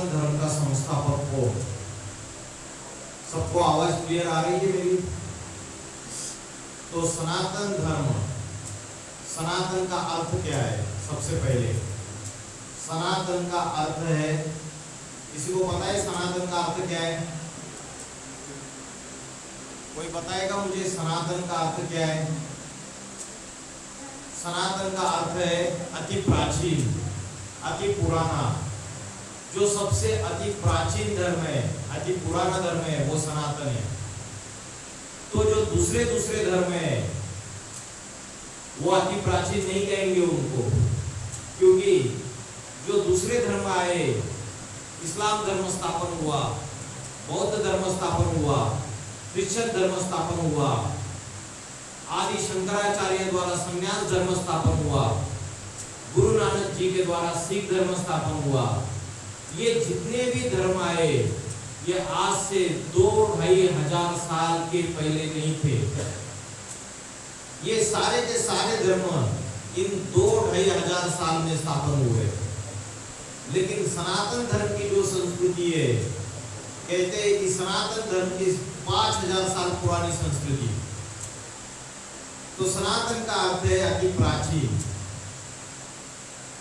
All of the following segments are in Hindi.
सनातन धर्म का संस्थापक कौन? सबको आवाज क्लियर आ रही है मेरी? तो सनातन धर्म, सनातन का अर्थ क्या है? सबसे पहले सनातन का अर्थ है, किसी को पता है सनातन का अर्थ क्या है? कोई बताएगा मुझे सनातन का अर्थ क्या है? सनातन का अर्थ है अति प्राचीन, अति पुराना। जो सबसे अति प्राचीन धर्म है, अति पुराना धर्म है, वो सनातन है। तो जो दूसरे दूसरे धर्म है वो अति प्राचीन नहीं कहेंगे उनको, क्योंकि जो दूसरे धर्म आए, इस्लाम धर्म स्थापन हुआ, बौद्ध धर्म स्थापन हुआ, क्रिश्चियन धर्म स्थापन हुआ, आदि शंकराचार्य द्वारा संन्यास धर्म स्थापन हुआ, गुरु नानक जी के द्वारा सिख धर्म स्थापन हुआ। ये जितने भी धर्म आए ये आज से 2-2,500 साल के पहले नहीं थे। ये सारे के सारे धर्म इन 2-2,500 साल में स्थापन हुए। लेकिन सनातन धर्म की जो संस्कृति है, कहते हैं कि सनातन धर्म की 5,000 साल पुरानी संस्कृति। तो सनातन का अर्थ है अति प्राचीन।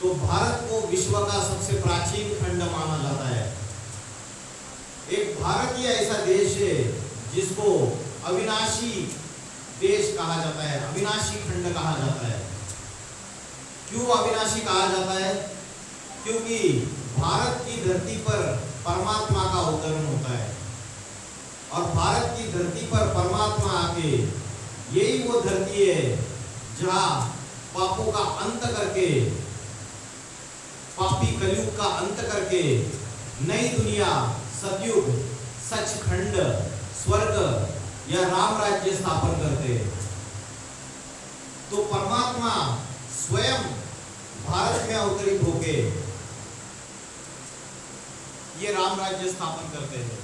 तो भारत को विश्व का सबसे प्राचीन खंड माना जाता है। एक भारत ही ऐसा देश है जिसको अविनाशी देश कहा जाता है, अविनाशी खंड कहा जाता है। क्यों अविनाशी कहा जाता है? क्योंकि भारत की धरती पर परमात्मा का अवतरण होता है, और भारत की धरती पर परमात्मा आके, यही वो धरती है जहां पापों का अंत करके, पापी कलयुग का अंत करके नई दुनिया, सतयुग, सचखंड, स्वर्ग या राम राज्य स्थापन करते। तो परमात्मा स्वयं भारत में अवतरित होके ये राम राज्य स्थापन करते हैं,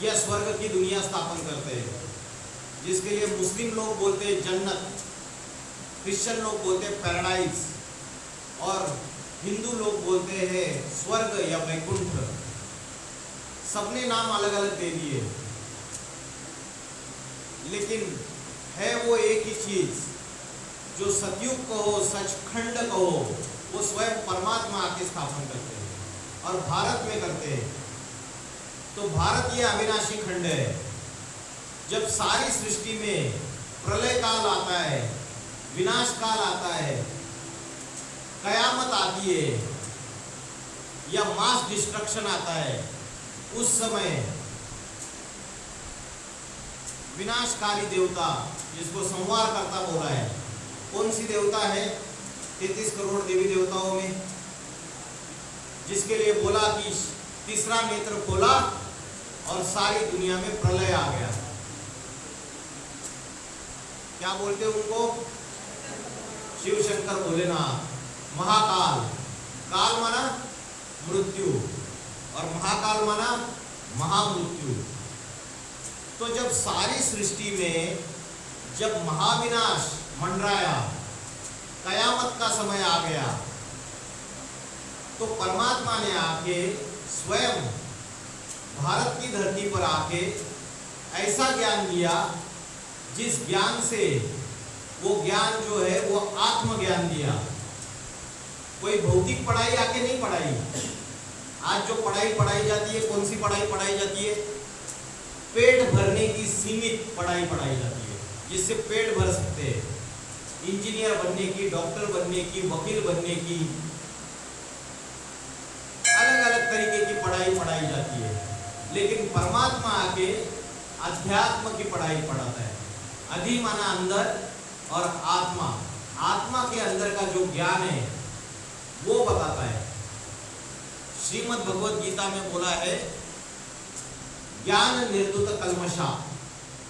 यह स्वर्ग की दुनिया स्थापन करते हैं, जिसके लिए मुस्लिम लोग बोलते हैं जन्नत, क्रिश्चियन लोग बोलते हैं पैराडाइज, और हिंदू लोग बोलते हैं स्वर्ग या वैकुंठ। सबने नाम अलग अलग दे दिए, लेकिन है वो एक ही चीज। जो सतयुग कहो, सचखंड कहो, वो स्वयं परमात्मा आके स्थापन करते हैं और भारत में करते हैं। तो भारत ये अविनाशी खंड है। जब सारी सृष्टि में प्रलय काल आता है, विनाश काल आता है, कयामत आती है या मास डिस्ट्रक्शन आता है, उस समय विनाशकारी देवता, जिसको संहार करता बोला है, कौन सी देवता है? 33 करोड़ देवी देवताओं में, जिसके लिए बोला कि तीसरा नेत्र खोला और सारी दुनिया में प्रलय आ गया। क्या बोलते उनको? शिव शंकर भोलेनाथ। महाकाल, काल माना मृत्यु और महाकाल माना महामृत्यु। तो जब सारी सृष्टि में जब महाविनाश मंडराया, कयामत का समय आ गया, तो परमात्मा ने आके स्वयं भारत की धरती पर आके ऐसा ज्ञान दिया, जिस ज्ञान से वो ज्ञान जो है वो आत्मज्ञान दिया। कोई भौतिक पढ़ाई आके नहीं पढ़ाई। आज जो पढ़ाई पढ़ाई जाती है, कौन सी पढ़ाई पढ़ाई जाती है? पेट भरने की सीमित पढ़ाई पढ़ाई जाती है, जिससे पेट भर सकते हैं। इंजीनियर बनने की, डॉक्टर बनने की, वकील बनने की, अलग अलग तरीके की पढ़ाई पढ़ाई जाती है। लेकिन परमात्मा आके अध्यात्म की पढ़ाई पढ़ाता है। अधि माना अंदर और आत्मा, आत्मा के अंदर का जो ज्ञान है वो बताता है। श्रीमद् भगवद गीता में बोला है ज्ञान निर्दुत कल्मषा,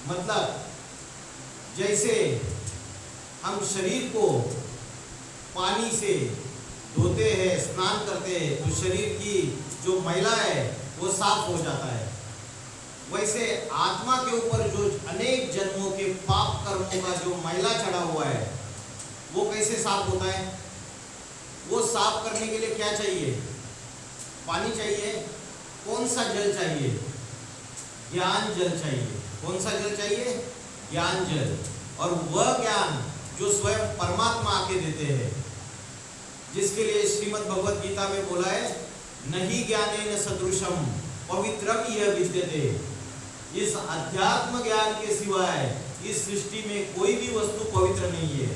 मतलब जैसे हम शरीर को पानी से धोते हैं, स्नान करते हैं, तो शरीर की जो मैला है वो साफ हो जाता है। वैसे आत्मा के ऊपर जो अनेक जन्मों के पाप कर्मों का जो मैला चढ़ा हुआ है वो कैसे साफ होता है? वो साफ करने के लिए क्या चाहिए? पानी चाहिए, कौन सा जल चाहिए? ज्ञान जल चाहिए। कौन सा जल चाहिए? ज्ञान जल। और वह ज्ञान जो स्वयं परमात्मा आके देते हैं, जिसके लिए श्रीमद् भगवत गीता में बोला है, नहीं ज्ञानेन सदृशम पवित्रम यह विद्यते। इस अध्यात्म ज्ञान के सिवाय इस सृष्टि में कोई भी वस्तु पवित्र नहीं है।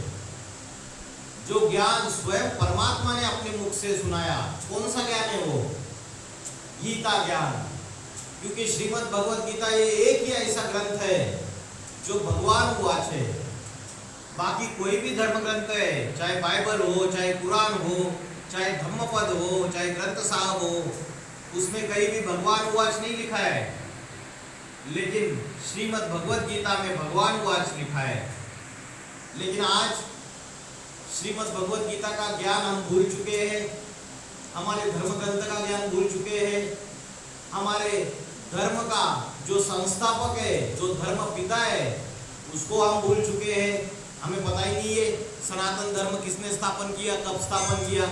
जो ज्ञान स्वयं परमात्मा ने अपने मुख से सुनाया, कौन सा ज्ञान है वो? गीता ज्ञान। क्योंकि श्रीमद् भगवत गीता ये एक ही ऐसा ग्रंथ है जो भगवान वाच है। बाकी कोई भी धर्म ग्रंथ है, चाहे बाइबल हो, चाहे कुरान हो, चाहे धम्मपद हो, चाहे ग्रंथ साहब हो, उसमें कहीं भी भगवान वाच नहीं लिखा है। लेकिन श्रीमद् भगवत गीता में भगवान वाच लिखा है। लेकिन आज श्रीमद् भगवत गीता का ज्ञान हम भूल चुके हैं, हमारे धर्म ग्रंथ का ज्ञान भूल चुके हैं, हमारे धर्म का जो संस्थापक है, जो धर्म पिता है, उसको हम भूल चुके हैं। हमें पता ही नहीं है सनातन धर्म किसने स्थापन किया, कब स्थापन किया।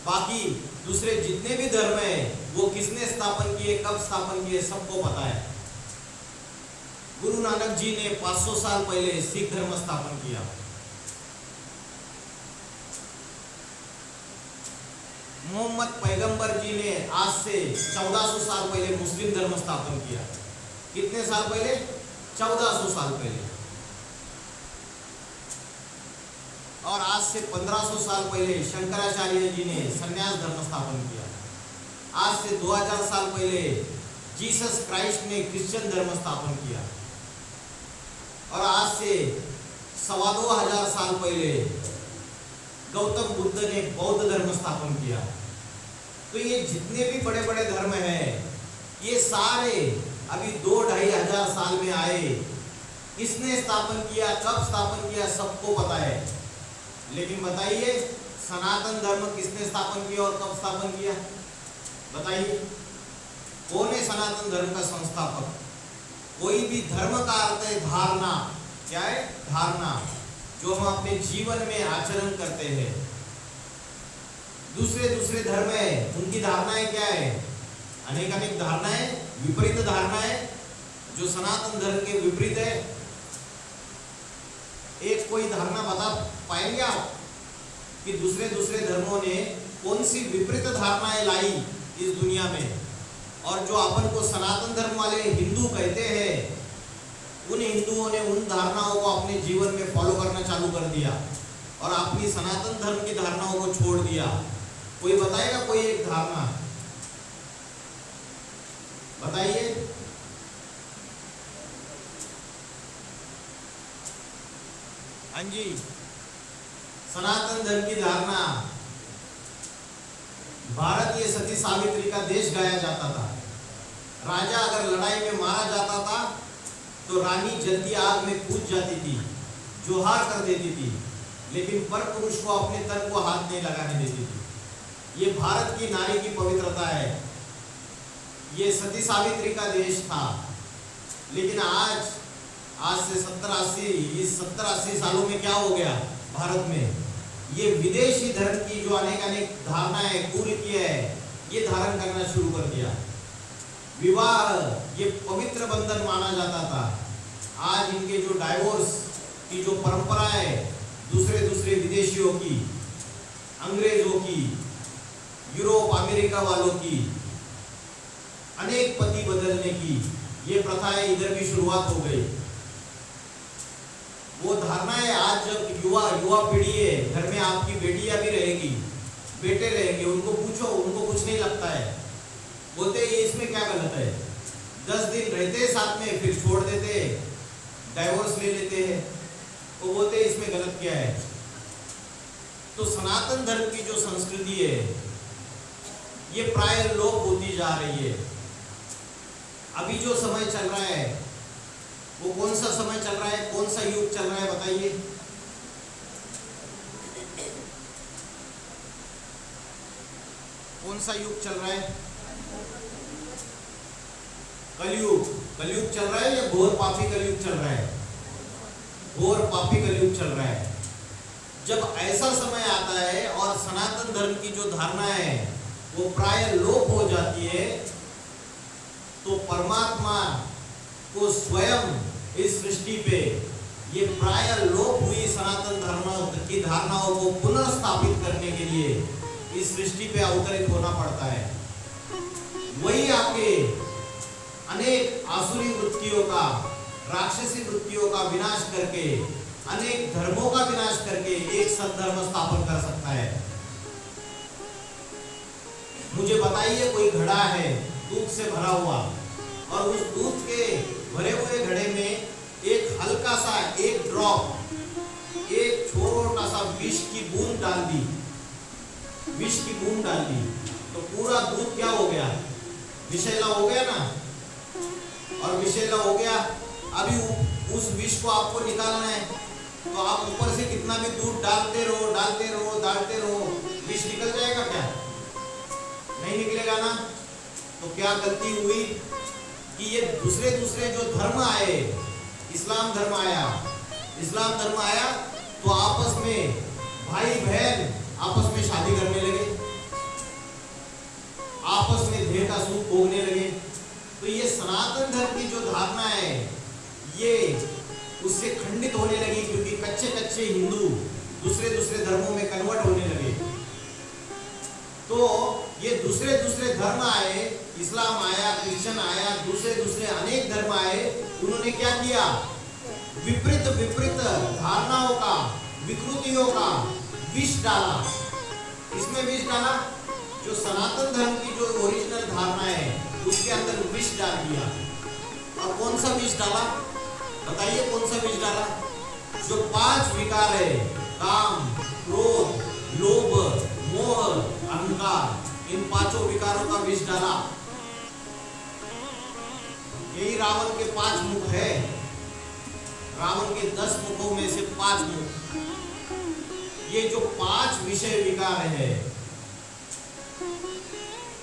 बाकी दूसरे जितने भी धर्म है वो किसने स्थापन किए, कब स्थापन किए, सबको पता है। गुरु नानक जी ने 500 साल पहले सिख धर्म स्थापन किया। मोहम्मद पैगंबर जी ने आज से 1400 साल पहले मुस्लिम धर्म स्थापन किया। कितने साल पहले? 1400 साल पहले। और आज से 1500 साल पहले शंकराचार्य जी ने संन्यास धर्म स्थापन किया। आज से 2000 साल पहले जीसस क्राइस्ट ने क्रिश्चियन धर्म स्थापन किया। और आज से 2500 साल पहले गौतम बुद्ध ने बौद्ध धर्म स्थापन किया। तो ये जितने भी बड़े बड़े धर्म हैं, ये सारे अभी 2-2,500 साल में आए। किसने स्थापन किया, कब स्थापन किया, सबको पता है। लेकिन बताइए सनातन धर्म किसने स्थापन किया और कब स्थापन किया? बताइए कौन है सनातन धर्म का संस्थापक? कोई भी धर्म का अर्थ है धारणा। क्या है? धारणा, जो हम अपने जीवन में आचरण करते हैं। दूसरे दूसरे धर्म है, उनकी धारणाएं क्या है? अनेक अनेक धारणाएं, विपरीत धारणाएं, जो सनातन धर्म के विपरीत है। एक कोई धारणा बता पाएंगे आप कि दूसरे दूसरे धर्मों ने कौन सी विपरीत धारणाएं लाई इस दुनिया में? और जो अपन को सनातन धर्म वाले हिंदू कहते हैं, उन हिंदुओं ने उन धारणाओं को अपने जीवन में फॉलो करना चालू कर दिया और अपनी सनातन धर्म की धारणाओं को छोड़ दिया। कोई बताएगा कोई एक धारणा? बताइए। हाँ जी, सनातन धर्म की धारणा, भारत ये सती सावित्री का देश गाया जाता था। राजा अगर लड़ाई में मारा जाता था तो रानी जलती आग में कूद जाती थी, जोहार कर देती थी, लेकिन पर पुरुष को अपने तन को हाथ नहीं लगाने देती थी। ये भारत की नारी की पवित्रता है। ये सती सावित्री का देश था। लेकिन आज से 70-80 सालों में क्या हो गया भारत में? ये विदेशी धर्म की जो अनेक अनेक धारणाएं, कुरीतियां है, ये धारण करना शुरू कर दिया। विवाह ये पवित्र बंधन माना जाता था। आज इनके जो डाइवोर्स की जो परंपरा है, दूसरे दूसरे विदेशियों की, अंग्रेजों की, यूरोप अमेरिका वालों की, अनेक पति बदलने की ये प्रथाएं इधर भी शुरुआत हो गई। वो धारणा है आज जब युवा पीढ़ी है, घर में आपकी बेटियां भी रहेगी, बेटे रहेंगे, उनको पूछो, उनको कुछ नहीं लगता है। बोलते ये इसमें क्या गलत है? 10 दिन रहते साथ में, फिर छोड़ देते, डाइवोर्स ले लेते हैं। वो बोलते इसमें गलत क्या है? तो सनातन धर्म की जो संस्कृति है ये प्राय लोप होती जा रही है। अभी जो समय चल रहा है वो कौन सा समय चल रहा है, कौन सा युग चल रहा है? बताइए। कौन सा युग चल रहा है? कलयुग। कलयुग चल रहा है या घोर पापी कलयुग चल रहा है? घोर पापी कलयुग चल रहा है। जब ऐसा समय आता है और सनातन धर्म की जो धारणा है वो प्राय लोप हो जाती है, तो परमात्मा को स्वयं इस सृष्टि पे ये प्राय लोप हुई सनातन धर्म की धारणाओं को पुनर्स्थापित करने के लिए इस सृष्टि पे अवतरित होना पड़ता है। वही आके अनेक आसुरी वृत्तियों का, राक्षसी वृत्तियों का विनाश करके, अनेक धर्मों का विनाश करके एक सद्धर्म स्थापन कर सकता है। मुझे बताइए, कोई घड़ा है दूध से भरा हुआ, और उस दूध के भरे हुए घड़े में एक हल्का सा, एक ड्रॉप, एक छोटा सा विष की बूंद डाल दी, विष की बूंद डाल दी, तो पूरा दूध क्या हो गया? विषैला हो गया ना। और विषैला हो गया, अभी उस विष को आपको निकालना है, तो आप ऊपर से कितना भी दूध डालते रहो, डालते रहो, डालते रहो, विष निकल जाएगा क्या? नहीं निकलेगा ना। तो क्या गलती हुई कि ये दूसरे जो धर्म आए, इस्लाम धर्म आया, इस्लाम धर्म आया तो आपस में भाई बहन आपस में शादी करने लगे, आपस में देह का सुख भोगने लगे। तो ये सनातन धर्म की जो धारणा है ये उससे खंडित होने लगी, क्योंकि कच्चे हिंदू दूसरे धर्मों में कन्वर्ट होने लगे। तो ये दूसरे धर्म आए, इस्लाम आया, क्रिश्चियन आया, दूसरे अनेक धर्म आए। उन्होंने क्या किया? विपरीत धारणाओं का, विकृतियों का विष डाला। इसमें विष डाला, जो सनातन धर्म की जो ओरिजिनल धारणा है उसके अंदर विष डाल दिया। और कौन सा विष डाला? बताइए कौन सा विष डाला? जो 5 विकार है, काम, क्रोध, लोभ, मोह, अहंकार, इन 5 विकारों का विष डाला। यही रावण के 5 मुख है। रावण के 10 मुखों में से 5 मुख, ये जो 5 विषय विकार है,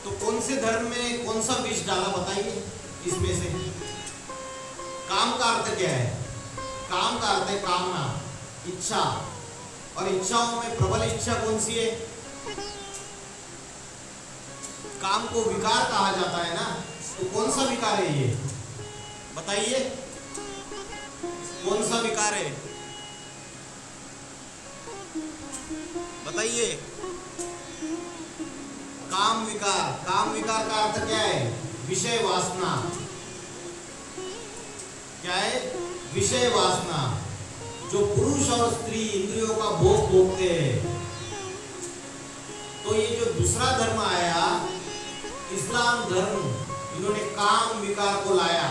तो कौन से धर्म में कौन सा विष डाला? बताइए इसमें से। काम का अर्थ क्या है? काम का अर्थ है कामना, इच्छा, और इच्छाओं में प्रबल इच्छा कौन सी है? काम को विकार कहा जाता है ना। तो कौन सा विकार है ये? बताइए कौन सा विकार है? बताइए। काम विकार। काम विकार का अर्थ क्या है? विषय वासना। क्या है? विषय वासना। जो पुरुष और स्त्री इंद्रियों का भोग भोगते हैं। तो ये जो दूसरा धर्म आया, इस्लाम धर्म, इन्होंने काम विकार को लाया,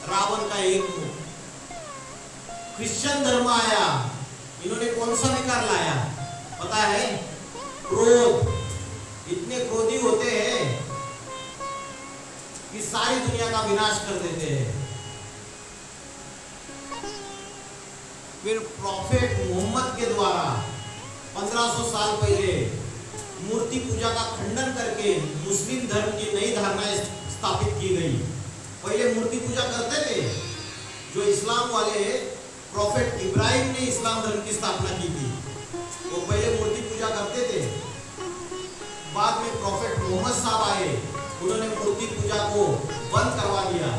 रावण का एक मुख। क्रिश्चियन धर्म आया, इन्होंने कौन सा विकार लाया? पता है? क्रोध। इतने क्रोधी होते हैं कि सारी दुनिया का विनाश कर देते हैं। फिर प्रॉफेट मोहम्मद के द्वारा 1500 साल पहले मूर्ति पूजा का खंडन करके मुस्लिम धर्म की नई धारणाएं स्थापित की गई। पहले मूर्ति पूजा करते थे जो इस्लाम वाले, प्रॉफेट इब्राहिम ने इस्लाम धर्म की स्थापना की थी, वो पहले मूर्ति पूजा करते थे। बाद में प्रॉफेट मोहम्मद साहब आए, उन्होंने मूर्ति पूजा को बंद करवा दिया।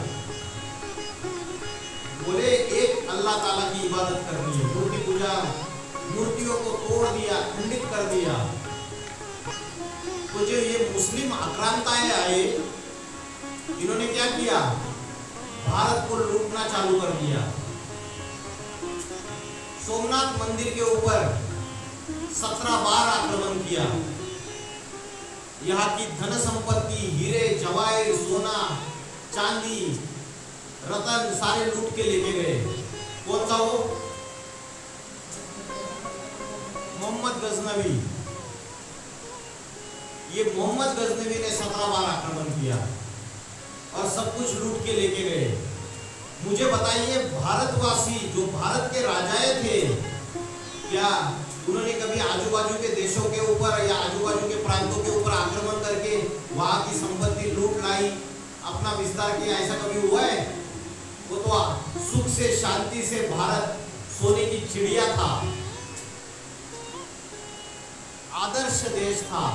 बोले एक अल्लाह ताला की इबादत करनी है। मूर्ति पूजा, मूर्तियों को तोड़ दिया, खंडित कर दिया। तो जो ये मुस्लिम आक्रांताएं आए, इन्होंने क्या किया? भारत को लूटना चालू कर दिया। सोमनाथ मंदिर के ऊपर 17 बार आक्रमण किया। यहाँ की धन संपत्ति, हीरे जवाहिर, सोना चांदी, रतन सारे लूट के लेके गए। कौन सा वो? मोहम्मद गजनवी। ये मोहम्मद गजनवी ने 17 बार आक्रमण किया और सब कुछ लूट के लेके गए। मुझे बताइए, भारतवासी जो भारत के राजाए थे, क्या उन्होंने कभी आजू बाजू के देशों के ऊपर या आजू बाजू के प्रांतों के ऊपर आक्रमण करके वहां की संपत्ति लूट लाई, अपना विस्तार किया? ऐसा कभी हुआ है? वो तो सुख से, शांति से भारत सोने की चिड़िया था, आदर्श देश था।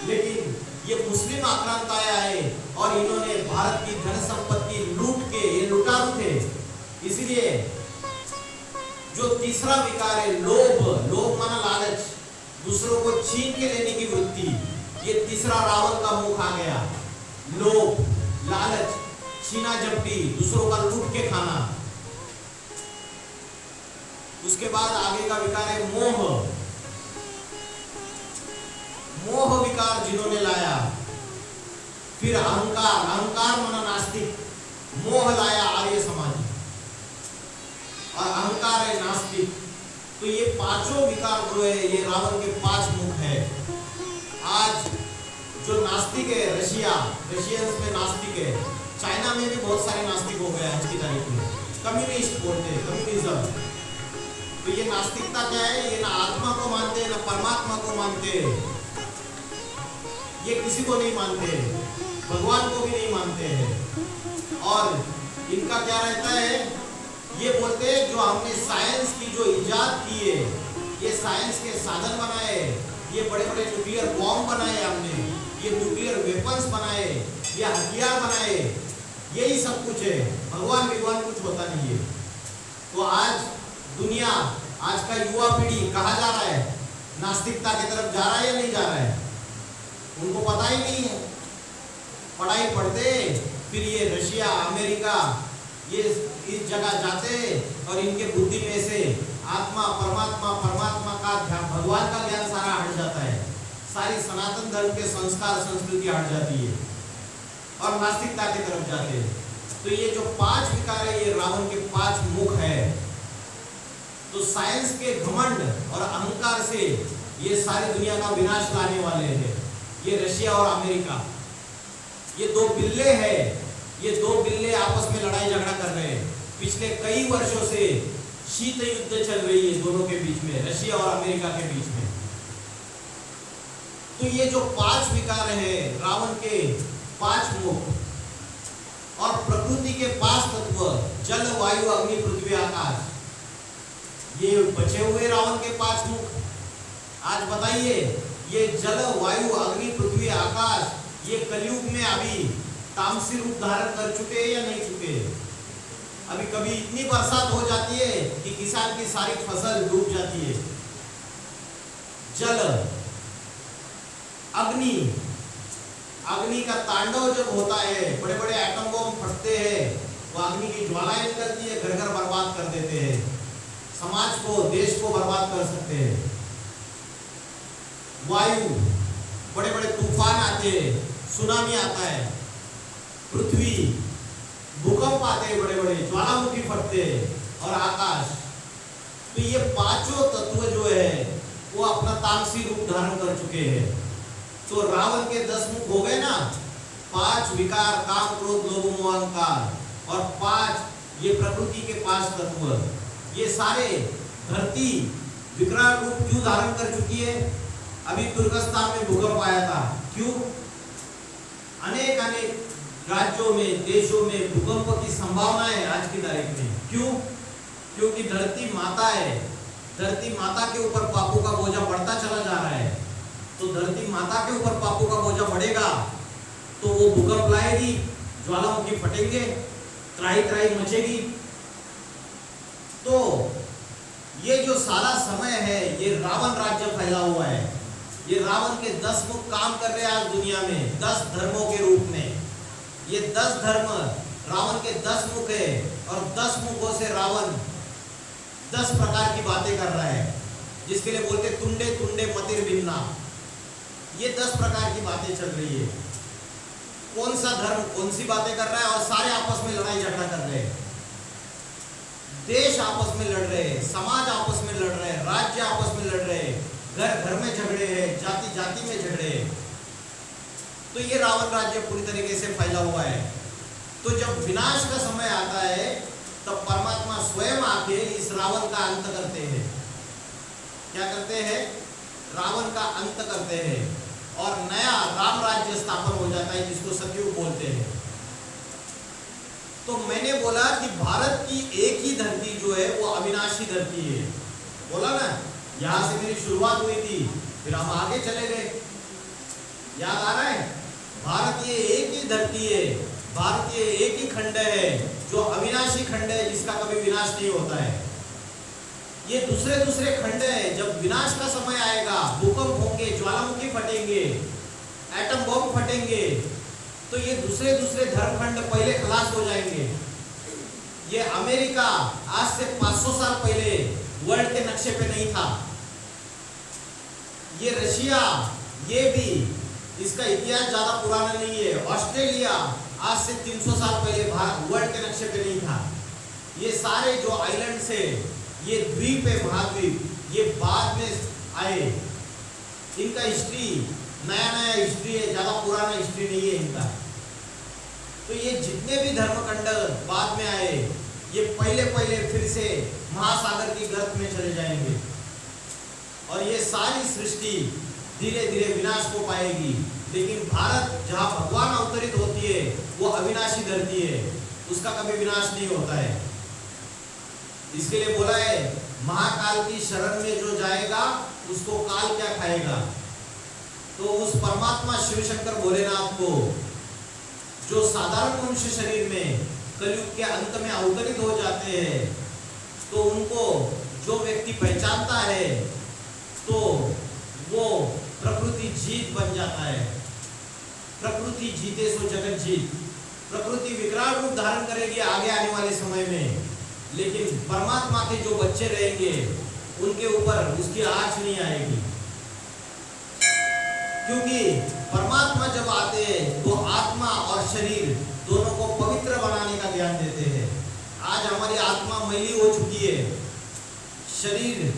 लेकिन ये मुस्लिम आक्रांताएं आए और इन्होंने भारत की धन संपत्ति लूट के, ये लुटारू थे। इसलिए जो तीसरा विकार है लोभ, लोभ माना लालच, दूसरों को छीन के लेने की वृत्ति, ये तीसरा रावण का मुख आ गया। लोभ, लालच, छीना झपटी, दूसरों का लूट के खाना। उसके बाद आगे का विकार है मोह। मोह विकार जिन्होंने लाया। फिर अहंकार, अहंकार माना नास्तिक, मोह लाया आर्य समाजी और अहंकार है नास्तिक। तो ये पांचों विकार जो है ये रावण के 5 मुख है। आज जो नास्तिक है, रशियंस में नास्तिक है, चाइना में भी बहुत सारे नास्तिक हो गए आज की तारीख में। कम्युनिस्ट बोलते हैं, कम्युनिज्म। तो ये नास्तिकता क्या है? ये ना आत्मा को मानते हैं ना परमात्मा को मानते हैं, ये किसी को नहीं मानते, भगवान को भी नहीं मानते हैं। और इनका क्या रहता है? ये बोलते हैं जो हमने साइंस की जो इजाद की है, ये साइंस के साधन बनाए, ये बड़े बड़े न्यूक्लियर बॉम्ब बनाए हमने, ये न्यूक्लियर वेपन्स बनाए, ये हथियार बनाए, यही सब कुछ है, भगवान कुछ होता नहीं है। तो आज दुनिया, आज का युवा पीढ़ी कहाँ जा रहा है? नास्तिकता की तरफ जा रहा है या नहीं जा रहा है? उनको पता ही नहीं है। पढ़ाई पढ़ते, फिर ये रशिया, अमेरिका, ये इस जगह जाते और इनके बुद्धि में से आत्मा, परमात्मा का ध्यान, भगवान का ज्ञान सारा हट जाता है। सारी सनातन धर्म के संस्कार, संस्कृति हट जाती है और नास्तिकता की तरफ जाते हैं। तो ये जो 5 विकार है, ये रावण के 5 मुख है। तो साइंस के घमंड और अहंकार से ये सारी दुनिया का विनाश लाने वाले हैं। ये रशिया और अमेरिका, ये 2 बिल्ले हैं, ये 2 बिल्ले आपस में लड़ाई झगड़ा कर रहे हैं। पिछले कई वर्षों से शीत युद्ध चल रही है दोनों के बीच में, रशिया और अमेरिका के बीच में। तो ये जो 5 विकार हैं, रावण के 5 मुख और प्रकृति के 5 तत्व, जल, वायु, अग्नि, पृथ्वी, आकाश, ये बचे हुए रावण के 5 मुख। आज बताइए, ये जल, वायु, अग्नि, पृथ्वी, आकाश, ये कलयुग में अभी तामसी रूप धारण कर चुके हैं या नहीं चुके? अभी कभी इतनी बरसात हो जाती है कि किसान की सारी फसल डूब जाती है। जल, अग्नि, अग्नि का तांडव जब होता है, बड़े बड़े एटम बम फटते हैं, वो अग्नि की ज्वालाएं निकलती है, घर घर बर्बाद कर देते हैं, समाज को, देश को बर्बाद कर सकते हैं। वायु, बड़े बड़े तूफान आते हैं, सुनामी आता है। पृथ्वी, भूकंप आते हैं, बड़े बड़े ज्वालामुखी फटते हैं। और आकाश, तो ये 5 तत्व जो है वो अपना तामसी रूप धारण कर चुके हैं। तो रावण के 10 मुख हो गए ना, 5 विकार, काम, क्रोध, लोभ, मोह, अहंकार, और 5 ये प्रकृति के 5 तत्व, ये सारे धरती विकराल रूप क्यों धारण कर चुकी है? अभी तुर्कस्तान में भूकंप आया था, क्यों? अनेक राज्यों में, देशों में भूकंप की संभावना है आज की तारीख में। क्यों? क्योंकि धरती माता है, धरती माता के ऊपर पापों का बोझा बढ़ता चला जा रहा है। तो धरती माता के ऊपर पापों का बोझा बढ़ेगा तो वो भूकंप लाएगी, ज्वालामुखी फटेंगे, त्राही त्राही मचेगी। तो ये जो सारा समय है, ये रावण राज्य फैला हुआ है। ये रावण के 10 मुख काम कर रहे हैं आज दुनिया में, 10 धर्मों के रूप में। ये 10 धर्म, रावण के 10 मुख है और 10 मुखों से रावण 10 प्रकार की बातें कर रहा है, जिसके लिए बोलते तुंडे तुंडे मतिर भिन्ना। ये 10 प्रकार की बातें चल रही है। कौन सा धर्म कौन सी बातें कर रहा है, और सारे आपस में लड़ाई झगड़ा कर रहे हैं। देश आपस में लड़ रहे हैं, समाज आपस में लड़ रहे हैं, राज्य आपस में लड़ रहे हैं, घर घर में झगड़े हैं, जाति जाति में झगड़े हैं। तो ये रावण राज्य पूरी तरीके से फैला हुआ है। तो जब विनाश का समय आता है तब परमात्मा स्वयं आके इस रावण का अंत करते हैं। क्या करते हैं? रावण का अंत करते हैं और नया राम राज्य स्थापन हो जाता है, जिसको सतयुग बोलते हैं। तो मैंने बोला कि भारत की एक ही धरती जो है वो अविनाशी धरती है। बोला ना, यहां से मेरी शुरुआत हुई थी, फिर हम आगे चले गए। याद आ रहा है? भारत ये एक ही धरती है, भारत ये एक ही खंड है जो अविनाशी खंड है, जिसका कभी विनाश नहीं होता है। ये दूसरे दूसरे खंड है, जब विनाश का समय आएगा, भूकंप होंगे, ज्वालामुखी फटेंगे, एटम बम फटेंगे, तो ये दूसरे दूसरे धर्मखंड पहले खलास हो जाएंगे। ये अमेरिका आज से 500 साल पहले वर्ल्ड के नक्शे पे नहीं था। ये रशिया, ये भी, इसका इतिहास ज्यादा पुराना नहीं है। ऑस्ट्रेलिया आज से 300 साल पहले वर्ल्ड के नक्शे पे नहीं था। ये सारे जो आइलैंड से, ये द्वीप है, महाद्वीप, ये बाद में आए। इनका हिस्ट्री नया नया हिस्ट्री है, ज्यादा पुराना हिस्ट्री नहीं है इनका। तो ये जितने भी धर्मखंड बाद में आए, ये पहले पहले फिर से महासागर की गर्त में चले जाएंगे और ये सारी सृष्टि धीरे धीरे विनाश को पाएगी। लेकिन भारत जहाँ भगवान अवतरित होती है, वो अविनाशी धरती है, उसका कभी विनाश नहीं होता है। इसके लिए बोला है, महाकाल की शरण में जो जाएगा उसको काल क्या खाएगा। तो उस परमात्मा शिव शंकर भोलेनाथ को, जो साधारण मनुष्य शरीर में कलयुग के अंत में अवतरित हो जाते हैं, तो उनको जो व्यक्ति पहचानता है तो वो प्रकृति जीत बन जाता है। प्रकृति जीते सो जगत जीत। प्रकृति विकराल रूप धारण करेगी आगे आने वाले समय में, लेकिन परमात्मा के जो बच्चे रहेंगे उनके ऊपर उसकी आँच नहीं आएगी, क्योंकि परमात्मा जब आते हैं वो आत्मा और शरीर दोनों को पवित्र बनाने का ध्यान देते हैं। आज हमारी आत्मा मैली हो चुकी है, शरीर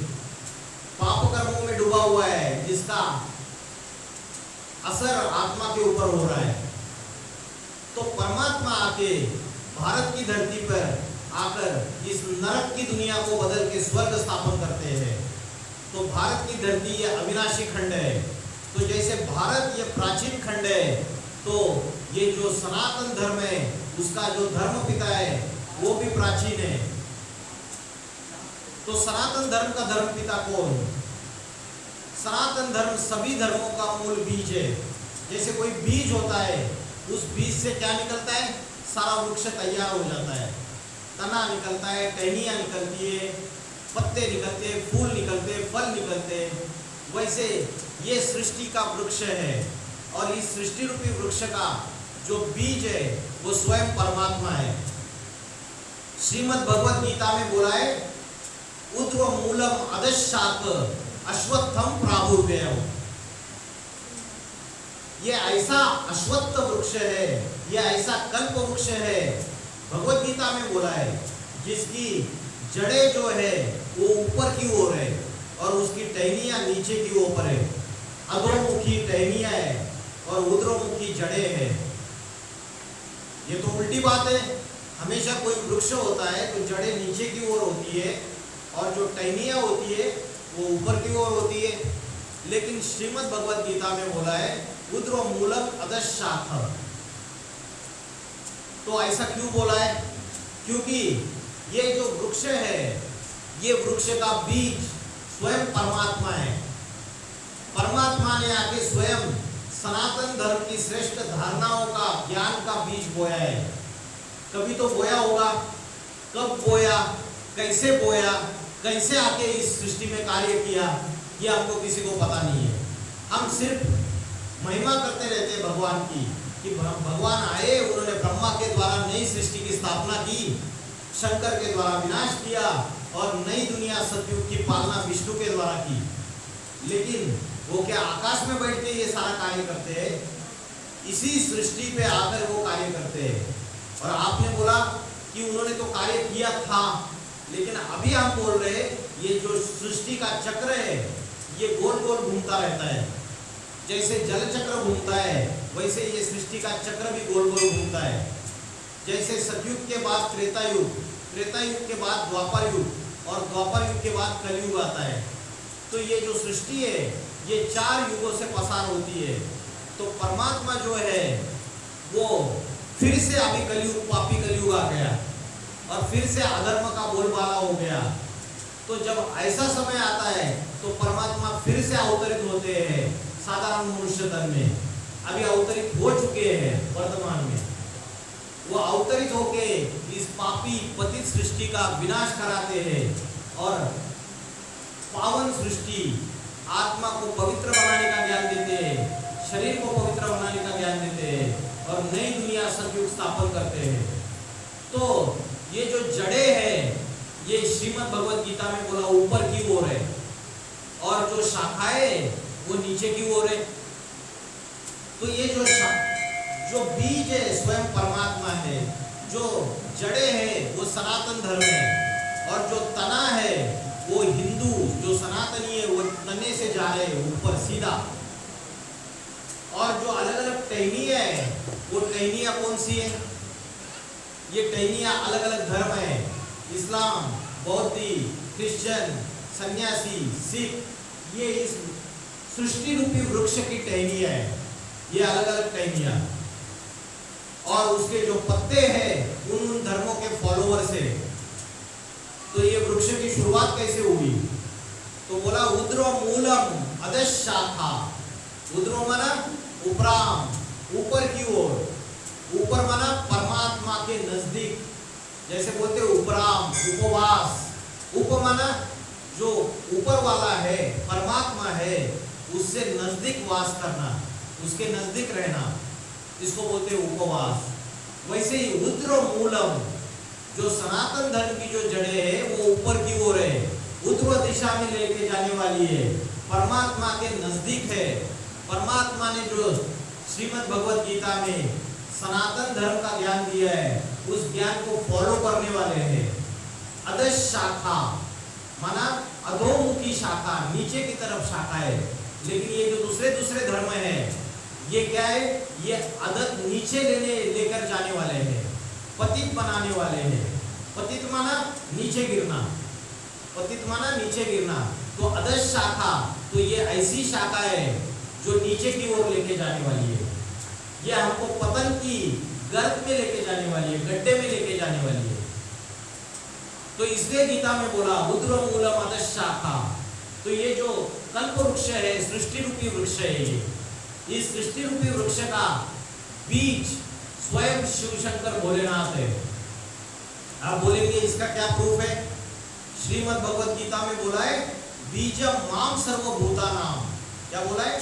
पाप कर्मों में डूबा हुआ है, जिसका असर आत्मा के ऊपर हो रहा है। तो परमात्मा आके भारत की धरती पर आकर इस नरक की दुनिया को बदल के स्वर्ग स्थापन करते हैं। तो भारत की धरती ये अविनाशी खंड है। तो जैसे भारत ये प्राचीन खंड है, तो ये जो सनातन धर्म है उसका जो धर्म पिता है वो भी प्राचीन है। तो सनातन धर्म का धर्म पिता कौन? सनातन धर्म सभी धर्मों का मूल बीज है। जैसे कोई बीज होता है, उस बीज से क्या निकलता है? सारा वृक्ष तैयार हो जाता है। तना निकलता है, टहनियाँ निकलती है, पत्ते निकलते हैं, फूल निकलते हैं, फल निकलते हैं। वैसे ये सृष्टि का वृक्ष है, और इस सृष्टि रूपी वृक्ष का जो बीज है वो स्वयं परमात्मा है। श्रीमद् भगवद गीता में बोला है, उद्र मूलम अधशाक अश्वत्थम प्राहुर्व्ययम्। ये ऐसा अश्वत्थ वृक्ष है, ये ऐसा कल्प वृक्ष है, भगवद गीता में बोला है, जिसकी जड़ें जो है वो ऊपर की ओर है और उसकी टहनियाँ नीचे की ओर है। अधोमुखी टहनियाँ है और ऊर्ध्वमुखी जड़ें है। ये तो उल्टी बात है। हमेशा कोई वृक्ष होता है तो जड़ें नीचे की ओर होती है और जो टहनियाँ होती है वो ऊपर की ओर होती है। लेकिन श्रीमद् भगवद गीता में बोला है, उद्र मूलम अधशाखम्। तो ऐसा क्यों बोला है? क्योंकि ये जो वृक्ष है, ये वृक्ष का बीज स्वयं परमात्मा है। परमात्मा ने आके स्वयं सनातन धर्म की श्रेष्ठ धारणाओं का, ज्ञान का बीज बोया है। कभी तो बोया होगा, कब बोया, कैसे बोया, कैसे आके इस सृष्टि में कार्य किया, ये हमको किसी को पता नहीं है। हम सिर्फ महिमा करते रहते हैं भगवान की, कि भगवान आए, उन्होंने ब्रह्मा के द्वारा नई सृष्टि की स्थापना की, शंकर के द्वारा विनाश किया और नई दुनिया सतयुग की पालना विष्णु के द्वारा की। लेकिन वो क्या आकाश में बैठ के ये सारा कार्य करते हैं? इसी सृष्टि पे आकर वो कार्य करते हैं। और आपने बोला कि उन्होंने तो कार्य किया था, लेकिन अभी हम बोल रहे ये जो सृष्टि का चक्र है ये गोल गोल घूमता रहता है। जैसे जल चक्र घूमता है, वैसे ये सृष्टि का चक्र भी गोल गोल घूमता है। जैसे सतयुग के बाद त्रेता युग, त्रेता युग के बाद द्वापर युग और द्वापर युग के बाद कलयुग आता है। तो ये जो सृष्टि है ये 4 युगों से पसार होती है। तो परमात्मा जो है वो फिर से अभी कलयुग, पापी कलयुग आ गया और फिर से अधर्म का बोलबाला हो गया। तो जब ऐसा समय आता है तो परमात्मा फिर से अवतरित होते हैं साधारण मनुष्य तन में। अभी अवतरित हो चुके हैं वर्तमान में, वो अवतरित होके इस पापी पतित सृष्टि का विनाश कराते हैं और पावन सृष्टि आत्मा को पवित्र बनाने का ज्ञान देते हैं, शरीर को पवित्र बनाने का ज्ञान देते हैं और नई दुनिया सतयुग स्थापन करते हैं। तो ये जो जड़े हैं ये श्रीमद् भगवत गीता में बोला ऊपर की ओर है और जो शाखाएं वो नीचे की ओर है। तो ये जो बीज है स्वयं परमात्मा है, जो जड़े हैं वो सनातन धर्म है और जो तना है वो हिंदू जो सनातनी है वो तने से जा रहे हैं ऊपर सीधा। और जो अलग अलग टहनियां है वो टहनियां कौन सी है? ये टहनियां अलग अलग धर्म है, इस्लाम, बौद्धी, क्रिश्चियन, सन्यासी, सिख, ये इस सृष्टि रूपी वृक्ष की टहनियां है, ये अलग अलग टहनियां। और उसके जो पत्ते हैं उन धर्मों के फॉलोअर्स है। तो ये वृक्ष की शुरुआत कैसे हुई? तो बोला उद्रो मूलम अधश शाखा। उद्रो माना उपराम, ऊपर की ओर, ऊपर माना परमात्मा के नजदीक, जैसे बोलते उपराम, उपवास। उप माना जो ऊपर वाला है, परमात्मा है, उससे नजदीक वास करना, उसके नजदीक रहना, इसको बोलते हैं उपवास। वैसे ही उद्रो मूलम, जो सनातन धर्म की जो जड़ें है वो ऊपर की ओर है, उत्तर दिशा में लेके जाने वाली है, परमात्मा के नजदीक है। परमात्मा ने जो श्रीमद् भगवत गीता में सनातन धर्म का ज्ञान दिया है उस ज्ञान को फॉलो करने वाले हैं। अधश शाखा माना अधोमुखी शाखा, नीचे की तरफ शाखा है। लेकिन ये जो दूसरे धर्म है ये क्या है? ये अधत नीचे लेकर जाने वाले हैं, पतित बनाने वाले हैं। पतित माना नीचे गिरना, पतित माना नीचे गिरना। तो अधश शाखा, तो ये ऐसी शाखा है जो नीचे की ओर लेके जाने वाली है, ये हमको पतन की गर्त में लेके जाने वाली है, गड्ढे में लेके जाने वाली है। तो इसलिए गीता में बोला उद्र मूलम अधश शाखा। तो ये जो कल्प वृक्ष है, सृष्टि रूपी वृक्ष है, इस सृष्टि रूपी वृक्ष का बीज स्वयं शिव शंकर भोलेनाथ है। आप बोलेंगे इसका क्या प्रूफ है? श्रीमद् भगवत गीता में बोला है बीजम माम सर्वभूतानाम। क्या बोला है?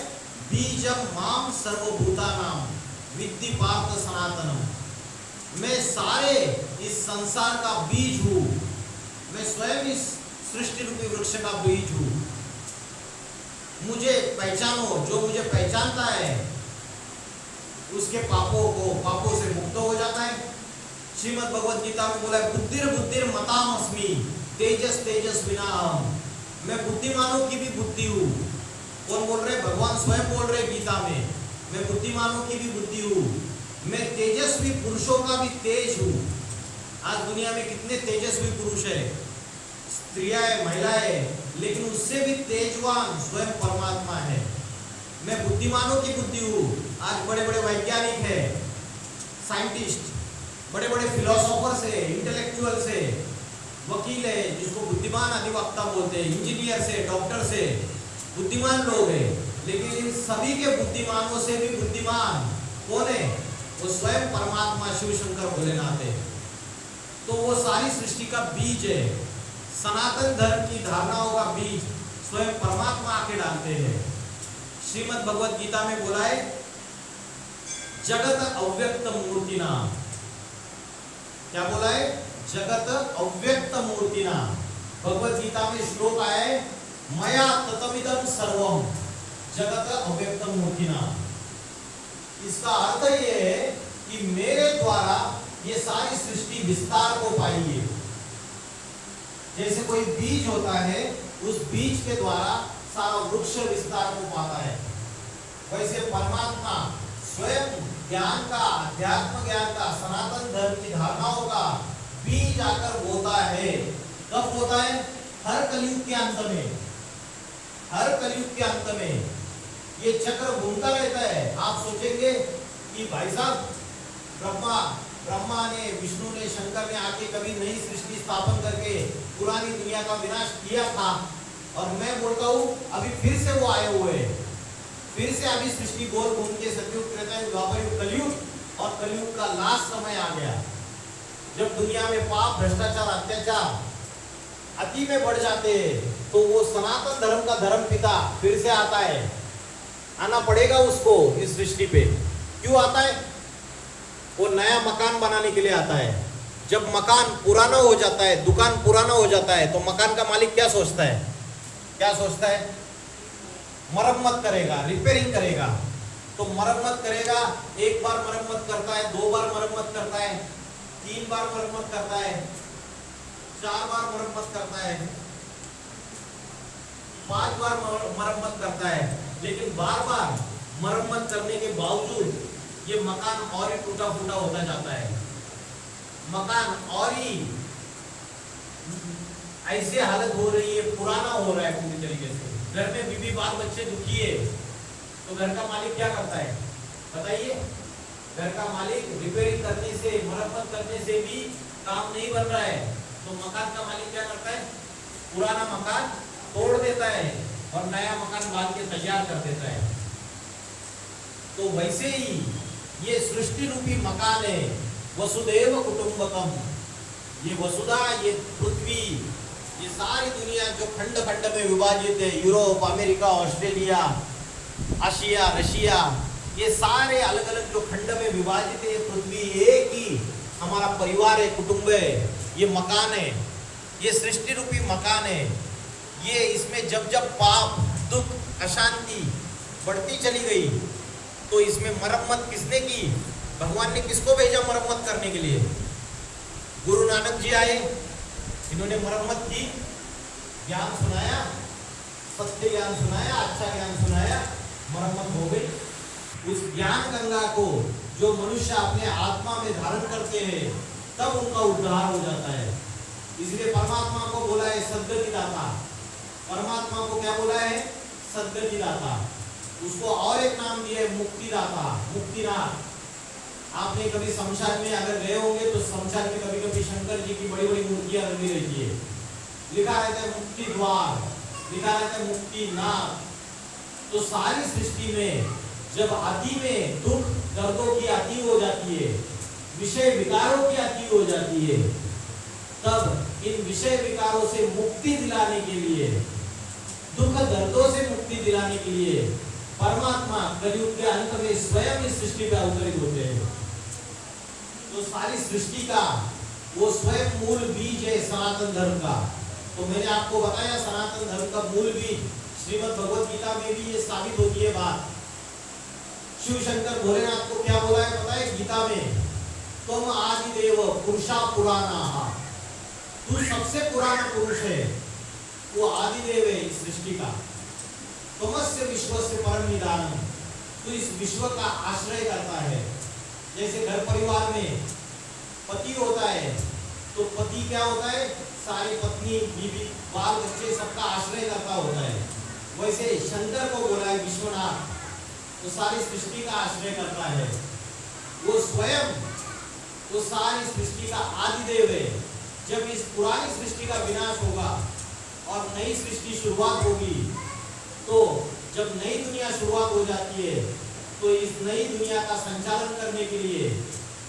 बीजम माम सर्वभूतानाम विद्धि पार्थ सनातनम। मैं सारे इस संसार का बीज हूँ, मैं स्वयं इस सृष्टि रूपी वृक्ष का बीज हूँ। मुझे पहचानो, जो मुझे पहचानता है उसके पापों से मुक्त हो जाता है। श्रीमद् भगवत गीता में बोला है बुद्धिर मताम अस्मि तेजस विनाहम। मैं बुद्धिमानों की भी बुद्धि हूँ। कौन बोल रहे? भगवान स्वयं बोल रहे गीता में, मैं बुद्धिमानों की भी बुद्धि हूँ, मैं तेजस्वी पुरुषों का भी तेज हूँ। आज दुनिया में कितने तेजस्वी पुरुष है, स्त्रियां है, महिलाएं, लेकिन उससे भी तेजवान स्वयं परमात्मा है। मैं बुद्धिमानों की बुद्धि हूँ। आज बड़े बड़े वैज्ञानिक है, साइंटिस्ट, बड़े बड़े फिलोसोफर्स है, इंटेलेक्चुअल्स है, वकील है जिसको बुद्धिमान अधिवक्ता बोलते हैं, इंजीनियर से, डॉक्टर से, बुद्धिमान लोग हैं। लेकिन इन सभी के बुद्धिमानों से भी बुद्धिमान कौन है? वो स्वयं परमात्मा शिव शंकर भोलेनाथ है। तो वो सारी सृष्टि का बीज है, सनातन धर्म की धारणाओं का बीज स्वयं परमात्मा आके डालते हैं। श्रीमद् भगवत गीता में बोला है जगत अव्यक्त मूर्तिना। क्या बोला है? जगत अव्यक्त मूर्तिना। भगवत गीता में श्लोक आया है मया ततमिदं सर्वम जगत अव्यक्त मूर्तिना। इसका अर्थ ये है कि मेरे द्वारा ये सारी सृष्टि विस्तार को पाई है। जैसे कोई बीज होता है, उस बीज के द्वारा सारा वृक्ष विस्तार को पाता है, वैसे परमात्मा स्वयं ज्ञान का, अध्यात्म ज्ञान का, सनातन धर्म की धारणाओं का बीज आकर बोता है। कब होता है? हर कलयुग के अंत में। हर कलयुग के अंत में ये चक्र घूमता रहता है। आप सोचेंगे कि भाई साहब ब्रह्मा ने, विष्णु ने, शंकर ने आके कभी नई सृष्टि स्थापन करके पुरानी दुनिया का विनाश किया था, और मैं बोलता हूँ अभी फिर से वो आए हुए हैं, फिर से अभी सृष्टि गोल घूम के सतयुग, त्रेता युग, द्वापर युग, कलयुग और कलयुग का लास्ट समय आ गया, जब दुनिया में पाप, भ्रष्टाचार, अत्याचार अति में बढ़ जाते हैं, तो वो सनातन धर्म का धर्म पिता फिर से आता है। आना पड़ेगा उसको इस सृष्टि पे। क्यों आता है? वो नया मकान बनाने के लिए आता है। जब मकान पुराना हो जाता है, दुकान पुराना हो जाता है, तो मकान का मालिक क्या सोचता है? क्या सोचता है? मरम्मत करेगा, रिपेयरिंग करेगा। तो मरम्मत करेगा, एक बार मरम्मत करता है, 2 बार मरम्मत करता है, 3 बार मरम्मत करता है, 4 बार मरम्मत करता है, 5 बार मरम्मत करता है। लेकिन बार बार मरम्मत करने के बावजूद ये मकान और ही टूटा फूटा होता जाता है। मकान और ही ऐसी हालत हो रही है, पुराना हो रहा है पूरी तरीके से। घर में बीवी बाल बच्चे दुखी है, तो घर का मालिक क्या करता है बताइए? घर का मालिक रिपेयरिंग करने से, मरम्मत करने से भी काम नहीं बन रहा है, तो मकान का मालिक क्या करता है? पुराना मकान तोड़ देता है और नया मकान बांध के तैयार कर देता है। तो वैसे ही ये सृष्टि रूपी मकान है, वसुदेव कुटुंबकम। ये वसुधा, ये पृथ्वी, ये सारी दुनिया जो खंड खंड में विभाजित है, Europe, America, Australia, Asia, Russia, ये सारे अलग अलग जो खंड में विभाजित है, पृथ्वी एक ही हमारा परिवार है, कुटुंब है, ये मकान है, ये सृष्टि रूपी मकान है। ये इसमें जब जब पाप, दुख, अशांति बढ़ती चली गई, तो इसमें मरम्मत किसने की? भगवान ने किसको भेजा मरम्मत करने के लिए? गुरु नानक जी आए, इन्होंने मरम्मत की, ज्ञान सुनाया, सत्य ज्ञान सुनाया, अच्छा ज्ञान सुनाया, मरम्मत हो गई। उस ज्ञान गंगा को जो मनुष्य अपने आत्मा में धारण करते हैं, तब उनका उद्धार हो जाता है। इसलिए परमात्मा को बोला है सद्गति दाता। परमात्मा को क्या बोला है? सद्गति दाता। उसको और एक नाम दिया है मुक्तिदाता, मुक्तिनाथ। आपने कभी शमशान में अगर गए होंगे तो शमशान में कभी कभी शंकर जी की बड़ी बड़ी मूर्तियां लगी रहती है, लिखा रहता है मुक्ति द्वार, लिखा रहता है मुक्तिनाथ। तो सारी सृष्टि में जब आदि में दुख दर्दों की अति हो जाती है, विषय विकारों की अति हो जाती है, तब इन विषय विकारों से मुक्ति दिलाने के लिए, दुख दर्दों से मुक्ति दिलाने के लिए परमात्मा कलयुग के अंत में स्वयं इस सृष्टि पर अवतरित होते हैं। तो सारी सृष्टि का वो स्वयं मूल बीज है सनातन धर्म का। तो मैंने आपको बताया सनातन धर्म का मूल बीज, श्रीमद् भगवत गीता में भी ये साबित होती है बात। शिव शंकर भोलेनाथ को क्या बोला है पता है गीता में? तुम आदिदेव पुरुषा पुराना, तू सबसे पुराना पुरुष है, वो आदिदेव है इस सृष्टि का। तुमस्य विश्वस्य परम निदानम, तू इस विश्व का आश्रय करता है। जैसे घर परिवार में पति होता है, तो पति क्या होता है? सारी पत्नी, बीवी, बाल बच्चे सबका आश्रय करता होता है। वैसे शंकर को बोला है विश्वनाथ, तो सारी सृष्टि का आश्रय करता है। वो स्वयं वो सारी सृष्टि का आदिदेव है। जब इस पुरानी सृष्टि का विनाश होगा और नई सृष्टि शुरुआत होगी, तो जब नई दुनिया शुरुआत हो जाती है, तो इस नई दुनिया का संचालन करने के लिए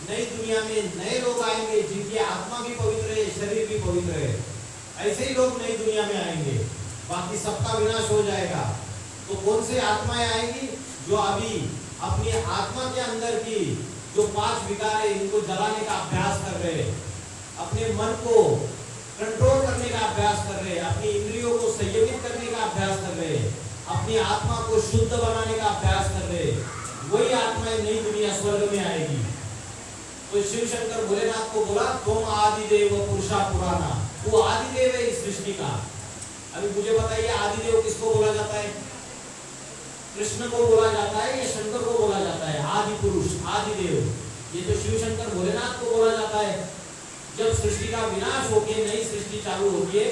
नई दुनिया में नए लोग आएंगे, जिनकी आत्मा भी पवित्र है, शरीर भी पवित्र है। ऐसे ही लोग नई दुनिया में आएंगे, बाकी सबका विनाश हो जाएगा। तो कौन से आत्माएं आएंगी? जो अभी अपनी आत्मा के अंदर की जो 5 विकार है, इनको जलाने का अभ्यास कर रहे हैं, अपने मन को कंट्रोल करने का अभ्यास कर रहे हैं, अपनी इंद्रियों को संयमित करने का अभ्यास कर रहे हैं, अपनी आत्मा को शुद्ध बनाने का अभ्यास कर रहे हैं, वही आत्माएं नई दुनिया स्वर्ग में आएगी। तो शिव शंकर भोलेनाथ को बोला तुम आदिदेव पुरुषा पुराना, तू आदिदेव है इस सृष्टि का। अभी मुझे बताइए आदिदेव किसको बोला जाता है? कृष्ण को बोला जाता है या शंकर को बोला जाता है? आदि पुरुष, आदिदेव, ये तो शिव शंकर भोलेनाथ को बोला जाता है। जब सृष्टि का विनाश होकर नई सृष्टि चालू होती है,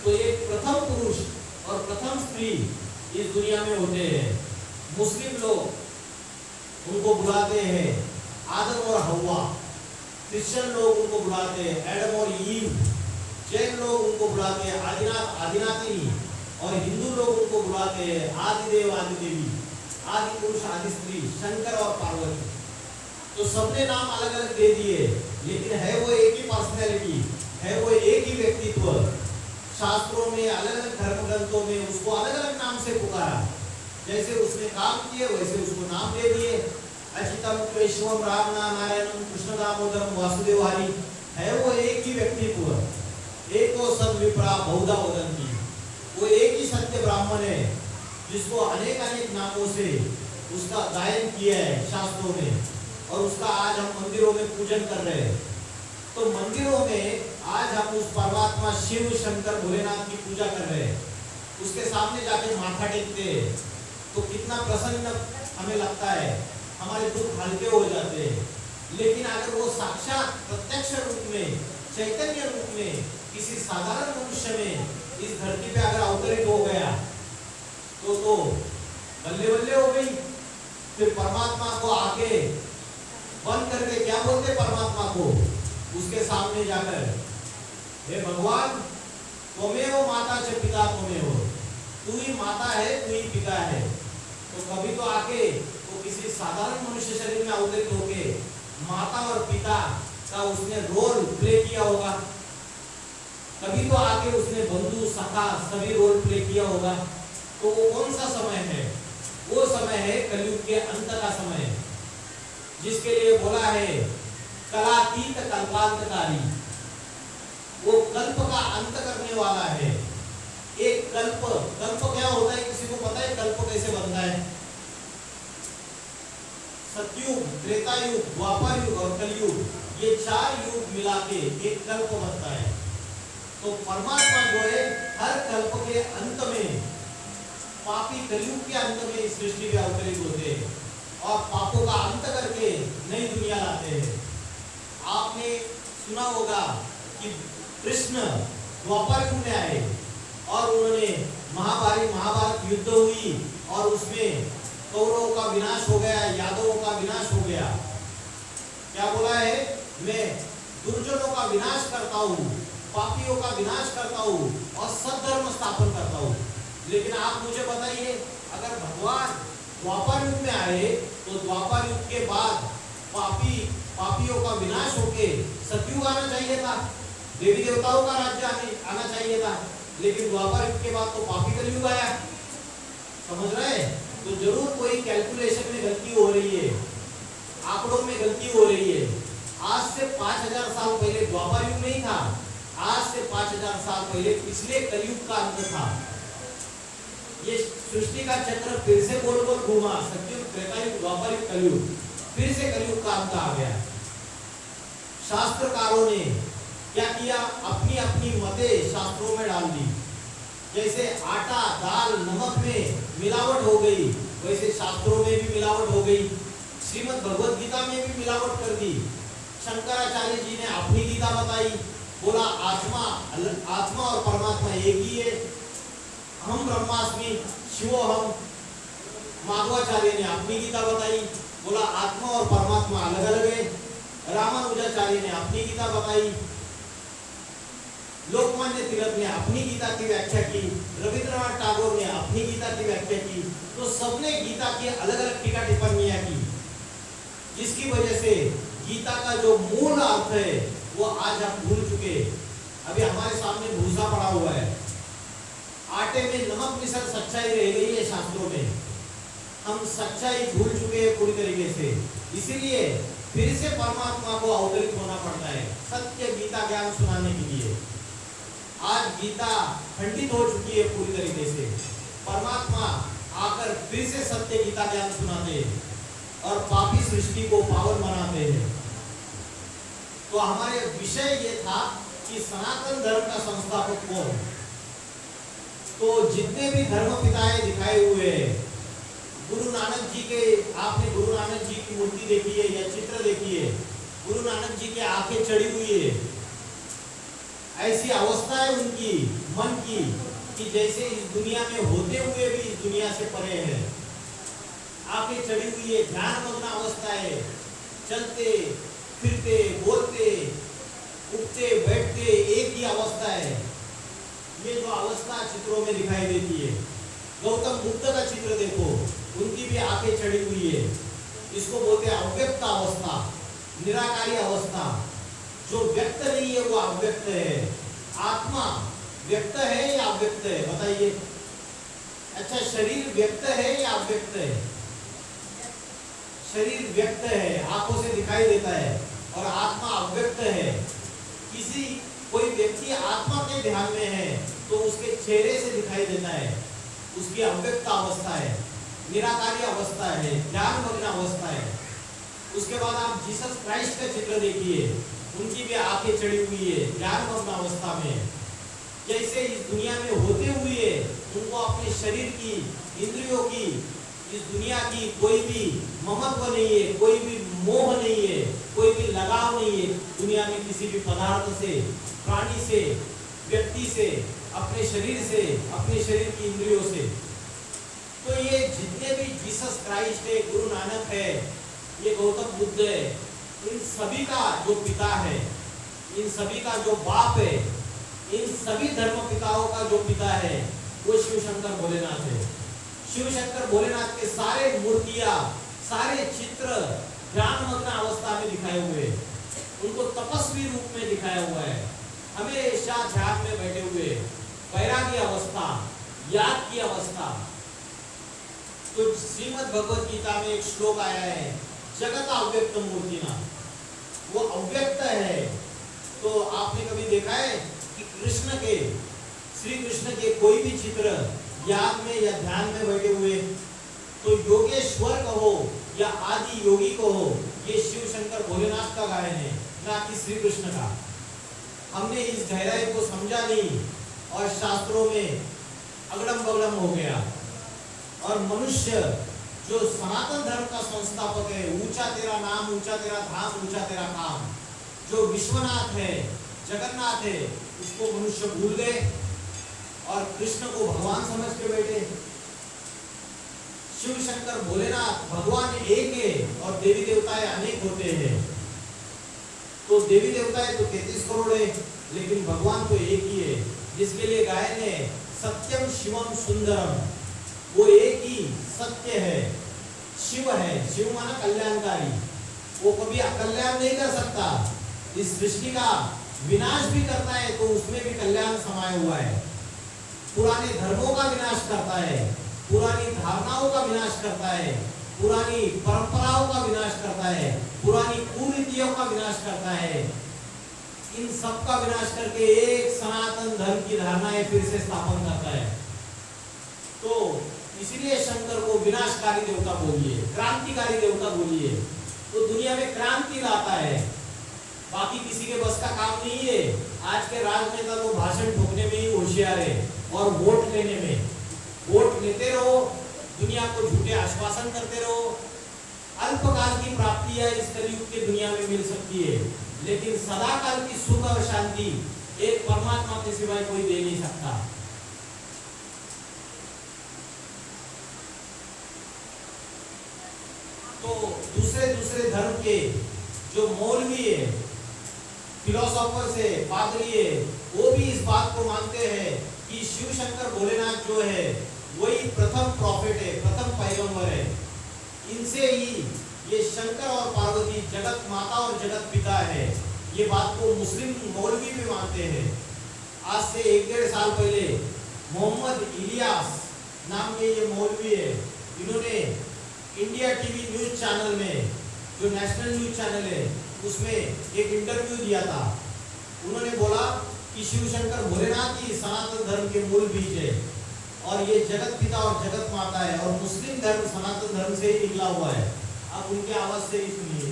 तो ये प्रथम पुरुष और प्रथम स्त्री इस दुनिया में होते हैं। मुस्लिम लोग उनको बुलाते हैं आदम और हव्वा, क्रिश्चियन लोग उनको बुलाते हैं एडम और ईव, जैन लोग उनको बुलाते हैं आदिनाथ आदिनाथिनी, और हिंदू लोग उनको बुलाते हैं आदिदेव आदिदेवी। आदि पुरुष आदि स्त्री, शंकर और पार्वती। तो सबने नाम अलग अलग दे दिए, लेकिन है वो एक ही पर्सनैलिटी, है वो एक ही व्यक्तित्व। शास्त्रों में अलग अलग धर्म ग्रंथों में उसको अलग अलग नाम से पुकारा, जैसे उसने काम किए वैसे उसको नाम दे दिए। अच्युतम केशवम राम नारायणम कृष्ण दामोदरम वासुदेव हरि, है वो एक ही व्यक्तित्व। एक वो सद्विप्रा बहुधा वदन्ति, वो एक ही सत्य ब्राह्मण है जिसको अनेक अनेक नामों से उसका गायन किया है शास्त्रों में, और उसका आज हम मंदिरों में पूजन कर रहे हैं। तो मंदिरों में आज हम उस परमात्मा शिव शंकर भोलेनाथ की पूजा कर रहे हैं, उसके सामने जाके माथा टेकते हैं तो कितना प्रसन्न हमें लगता है, हमारे दुख हल्के हो जाते हैं। लेकिन अगर वो साक्षात प्रत्यक्ष रूप में, चैतन्य रूप में किसी साधारण मनुष्य में इस धरती पे अगर अवतरित हो गया तो बल्ले बल्ले हो गई। फिर परमात्मा को आके बंद करके क्या बोलते परमात्मा को, उसके सामने जाकर, हे भगवान त्वमेव माता च पिता त्वमेव, तू ही माता है तू ही पिता है। तो कभी तो आके वो किसी साधारण मनुष्य शरीर में अवतरित होके माता और पिता का उसने रोल प्ले किया होगा, कभी तो आके उसने बंधु सखा सभी रोल प्ले किया होगा। तो वो कौन सा समय है? वो समय है कलयुग के अंत का समय, जिसके लिए बोला है कलातीत कल्पांतकारी, वो कल्प का अंत करने वाला है। एक कल्प, कल्प क्या होता है किसी को पता है? कल्प कैसे बनता है? सतयुग, त्रेता युग, द्वापर युग और कलयुग, ये चार युग मिला के एक कल्प बनता है। तो परमात्मा जो है हर कल्प के अंत में, पापी कलयुग के अंत में इस सृष्टि में अवतरित होते हैं और पापों का अंत करके नई दुनिया लाते हैं। आपने सुना होगा कि कृष्ण द्वापर युग में आए और उन्होंने महाभारत युद्ध हुई और उसमें कौरवों का विनाश हो गया, यादवों का विनाश हो गया। क्या बोला है? मैं दुर्जनों का विनाश करता हूँ, पापियों का विनाश करता हूँ और सद्धर्म स्थापन करता हूँ। लेकिन आप मुझे बताइए, अगर भगवान द्वापर युग में आए तो द्वापर युग के बाद पापियों का विनाश होके सतयुग आना चाहिए था, देवी देवताओं का राज्य आना चाहिए था। लेकिन द्वापर युग के बाद तो पापी कलयुग आया। समझ रहे हैं? तो जरूर कोई कैलकुलेशन में गलती हो रही है, आंकड़ों में गलती हो रही है। आज से 5000 साल पहले द्वापर युग नहीं था, आज से 5000 साल पहले पिछले कलयुग का अंत था। ये सृष्टि का चक्र फिर से गोल गोल घूमा, सतयुग, त्रेता युग, द्वापर युग, कलयुग, फिर से कलयुग का अंत आ गया। शास्त्रकारों ने क्या किया? अपनी अपनी मतें शास्त्रों में डाल दी। जैसे आटा दाल नमक में मिलावट हो गई, वैसे शास्त्रों में भी मिलावट हो गई। श्रीमद् भगवद गीता में भी मिलावट कर दी। शंकराचार्य जी ने अपनी गीता बताई, बोला आत्मा और परमात्मा एक ही है, हम ब्रह्मास्मि शिवोहम। माधवाचार्य ने अपनी गीता बताई, बोला आत्मा और परमात्मा अलग अलग है। रामानुजाचार्य ने अपनी गीता बताई, लोकमान्य तिलक ने अपनी गीता की व्याख्या की, रविंद्रनाथ टैगोर ने अपनी गीता की व्याख्या की। तो सबने गीता की अलग अलग टीका टिप्पणियां की, जिसकी वजह से गीता का जो मूल अर्थ है वो आज हम भूल चुके। अभी हमारे सामने भूसा पड़ा हुआ है, आटे में नमक मिसल सच्चाई रह गई है शास्त्रों में। हम सच्चाई भूल चुके हैं पूरी तरीके से, इसीलिए फिर से परमात्मा को अवतरित होना पड़ता है सत्य गीता ज्ञान सुनाने के लिए। आज गीता खंडित हो चुकी है पूरी तरीके से। परमात्मा आकर फिर से सत्य गीता ज्ञान सुनाते हैं और पापी सृष्टि को पावन बनाते हैं। तो हमारे विषय ये था कि सनातन धर्म का संस्थापक कौन। तो जितने भी धर्म पिताएं दिखाए हुए हैं, गुरु नानक जी के, आपने गुरु नानक जी की मूर्ति देखी है या चित्र देखी है? गुरु नानक जी की आंखें चढ़ी हुई है। ऐसी अवस्था है उनकी मन की कि जैसे इस दुनिया में होते हुए भी इस दुनिया से परे है। आंखें चढ़ी हुई है, ध्यान मग्न अवस्था है, चलते फिरते बोलते उठते बैठते एक ही अवस्था है। ये जो अवस्था चित्रों में दिखाई देती है, गौतम बुद्ध का चित्र देखो, उनकी भी आके चढ़ी हुई है, इसको बोलते हैं अव्यक्त अवस्था, निराकारी अवस्था। जो व्यक्त नहीं है वो अव्यक्त है। आत्मा व्यक्त है या अव्यक्त है, बताइए। अच्छा, शरीर व्यक्त है या अव्यक्त है? शरीर व्यक्त है, आंखों से दिखाई देता है, और आत्मा अव्यक्त है। किसी कोई व्यक्ति आत्मा के ध्यान में है तो उसके चेहरे से दिखाई देता है, उसकी अव्यक्त अवस्था है, निराकारी अवस्था है, ध्यान मग्न अवस्था है। उसके बाद आप जीसस क्राइस्ट का चित्र देखिए, उनकी भी आंखें चढ़ी हुई है, ध्यान मग्न अवस्था में। जैसे इस दुनिया में होते हुए उनको अपने शरीर की, इंद्रियों की, इस दुनिया की कोई भी ममत्व नहीं है, कोई भी मोह नहीं है, कोई भी लगाव नहीं है दुनिया में किसी भी पदार्थ से, प्राणी से, व्यक्ति से, अपने शरीर से, अपने शरीर की इंद्रियों से। तो ये जितने भी जीसस क्राइस्ट है, गुरु नानक है, ये गौतम बुद्ध है, इन सभी का जो पिता है, इन सभी का जो बाप है, इन सभी धर्म पिताओं का जो पिता है वो शिव शंकर भोलेनाथ है। शिव शंकर भोलेनाथ के सारे मूर्तियां, सारे चित्र ध्यान मग्न अवस्था में दिखाए हुए, उनको तपस्वी रूप में दिखाया हुआ है, हमेशा ध्यान में बैठे हुए, वैरागी अवस्था, याद की अवस्था। तो श्रीमद् भगवत गीता में एक श्लोक आया है, जगत अव्यक्त मूर्तिना, वो अव्यक्त है। तो आपने कभी देखा है कि कृष्ण के, श्री कृष्ण के कोई भी चित्र याद में या ध्यान में बैठे हुए, तो योगेश्वर कहो या आदि योगी कहो, ये शिव शंकर भोलेनाथ का गायन है, ना कि श्री कृष्ण का। हमने इस गहराई को समझा नहीं और शास्त्रों में अगड़म बगड़म हो गया। और मनुष्य जो सनातन धर्म का संस्थापक है, ऊंचा तेरा नाम, ऊंचा तेरा धाम, ऊंचा तेरा काम, जो विश्वनाथ है, जगन्नाथ है, उसको मनुष्य भूल गए और कृष्ण को भगवान समझ के बैठे। शिव शंकर भोलेनाथ भगवान एक है और देवी देवताएं अनेक होते हैं। तो देवी देवताएं तो 33 करोड़ है, लेकिन भगवान तो एक ही है, जिसके लिए गायन है सत्यम शिवम सुंदरम। वो एक ही सत्य है, शिव है। शिव माना कल्याणकारी, वो कभी अकल्याण नहीं कर सकता। इस सृष्टि का विनाश भी करता है तो उसमें भी कल्याण समाया हुआ है। पुराने धर्मों का विनाश करता है, पुरानी धारणाओं का विनाश करता है, पुरानी परंपराओं का विनाश करता है, पुरानी कुरीतियों का विनाश करता है। इन सब का विनाश करके एक सनातन धर्म की धारणाएं फिर से स्थापन करता है। तो इसीलिए शंकर को विनाशकारी देवता बोलिए, क्रांतिकारी देवता बोलिए। तो दुनिया में क्रांति लाता है, बाकी किसी के बस का काम नहीं है। आज के राजनेता तो भाषण ठोकने में ही होशियार है और वोट लेने में। वोट लेते रहो, दुनिया को झूठे आश्वासन करते रहो। अल्पकाल की प्राप्तियां इस कलयुग की दुनिया में मिल सकती है, लेकिन सदाकाल की सुख और शांति एक परमात्मा के सिवाय कोई दे नहीं सकता। तो दूसरे दूसरे धर्म के जो मौलवी है, फिलोसोफर्स है, पादरी है, वो भी इस बात को मानते हैं कि शिव शंकर भोलेनाथ जो है वही प्रथम प्रॉफिट है, प्रथम पैगंबर है। इनसे ही ये शंकर और पार्वती जगत माता और जगत पिता है। ये बात को मुस्लिम मौलवी भी मानते हैं। आज से 1-1.5 साल पहले मोहम्मद इलियास नाम के ये मौलवी है, इन्होंने इंडिया टीवी न्यूज चैनल में, जो नेशनल न्यूज चैनल है, उसमें एक इंटरव्यू दिया था। उन्होंने बोला कि शिव शंकर भोलेनाथ ही सनातन धर्म के मूल बीज है और ये जगत पिता और जगत माता है, और मुस्लिम धर्म सनातन धर्म से ही निकला हुआ है। आप उनके आवाज से ही सुनिए।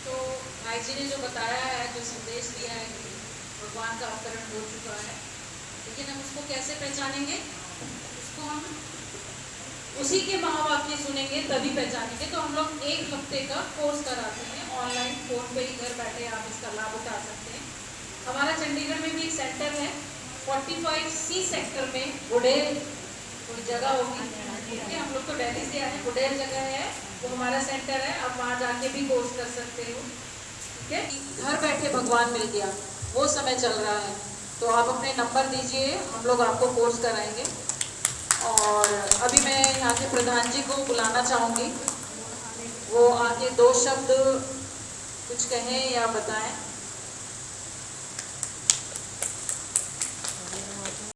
तो भाई जी ने जो बताया है, जो संदेश दिया है कि भगवान का अवतरण हो चुका है, लेकिन हम उसको कैसे पहचानेंगे? उसको हम उसी के महावाक्य सुनेंगे तभी पहचानेंगे। तो हम लोग 1 हफ्ते का कोर्स कराते हैं ऑनलाइन, फोन पे ही घर बैठे आप इसका लाभ उठा सकते हैं। हमारा चंडीगढ़ में भी एक सेंटर है, 45C सेक्टर में बुडेल कोई जगह होगी, ठीक है। हम लोग तो दिल्ली से आए हैं, बुडेल जगह है, वो हमारा सेंटर है। आप वहाँ जाके भी कोर्स कर सकते हो, ठीक है। घर बैठे भगवान मिल गया, वो समय चल रहा है, तो आप अपने नंबर दीजिए, हम लोग आपको कोर्स कराएंगे। और अभी मैं यहाँ के प्रधान जी को बुलाना चाहूँगी, वो आके 2 शब्द कुछ कहें या बताएं।